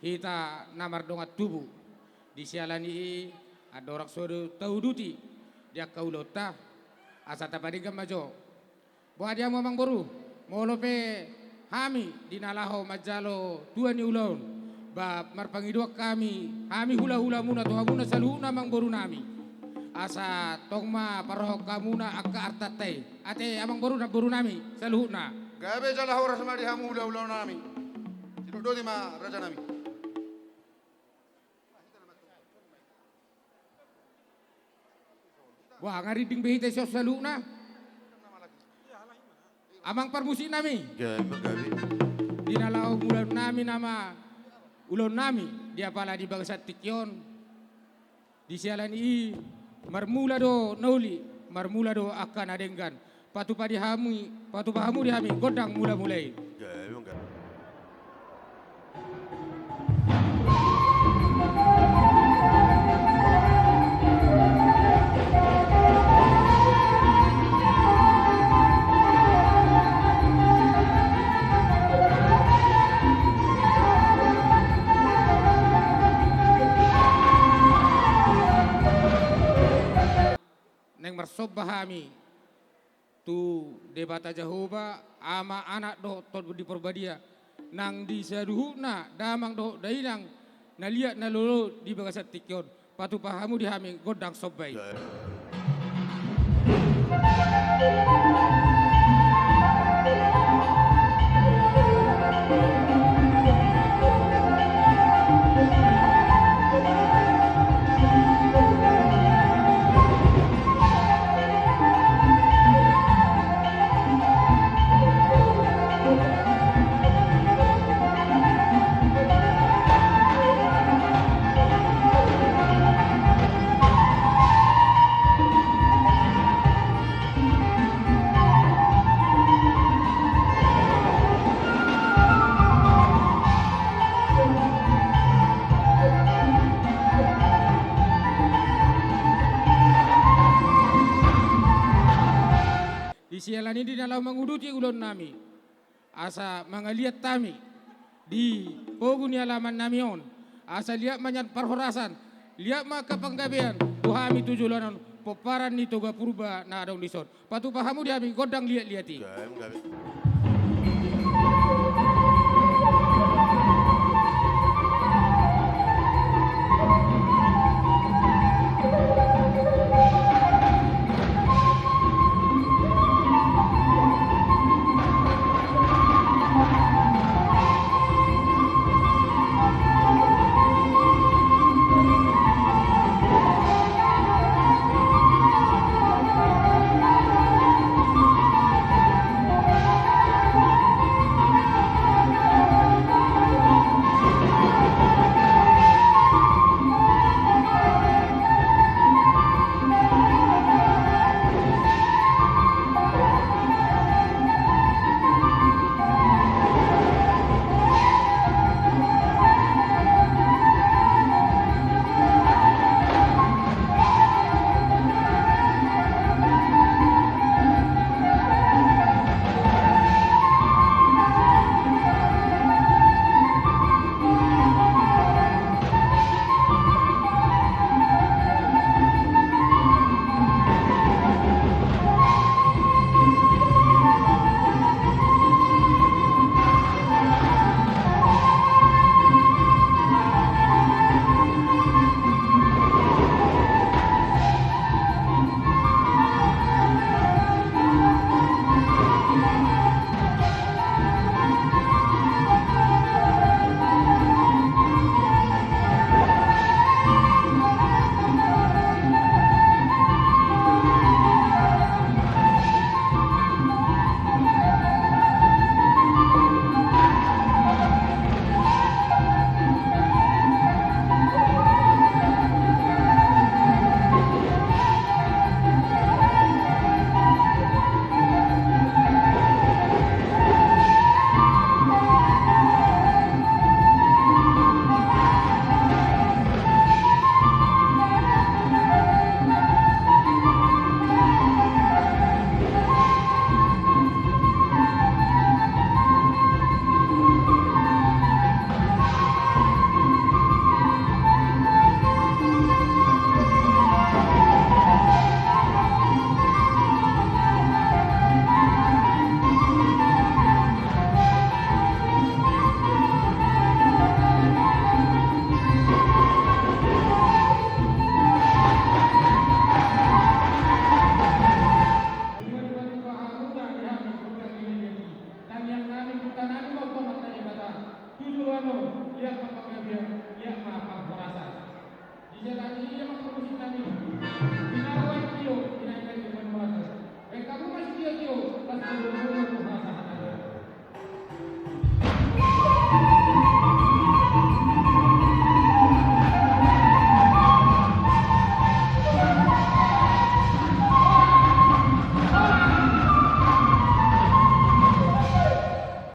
hita namar dongat tubuh di sialani adorak sodo tauduti dia kaulota asa tapadiga majo buat dia mamang boru molope hami dinalaho majalo tua ni ulaun ba marpangidua kami hula hula muna to hamuna saluhuna mang boru nami asa tongma paroh kamuna akka artate ate amang boru na boru nami saluhuna gabe jala hora sama di hamu hula hula nami sido di ma raja nami wah ngariding behite sos saluhuna amang parmusi nami gabe dinalaho ulan nami nama ulon nami dia pala di bagasat tikyon di sialan i marmula do nauli marmula do akan adenggan patu pahamu di hami godang mula mulai gabe neng marsob bahami tu debata Jehovah ama anak do tot di perbadia nang di saduhuna damang do dainang naliat nalolo di bagasat tikyon patu pahamu di hami godang sobai sialan ini dalam menguduti ulon nami asa mangaliat tami di pogun alaman namion asa lihat manyat parhorasan lihat maka panggabean tuhami tujulanon poparan ni toga purba na adong dison patu pahamu di hami godang liati lihat apa dia, lihat apa perasaan. Di jalan ini dia memproduksi kami. Binawan Tio, binawan Tio, kamu masih dia Tio, pas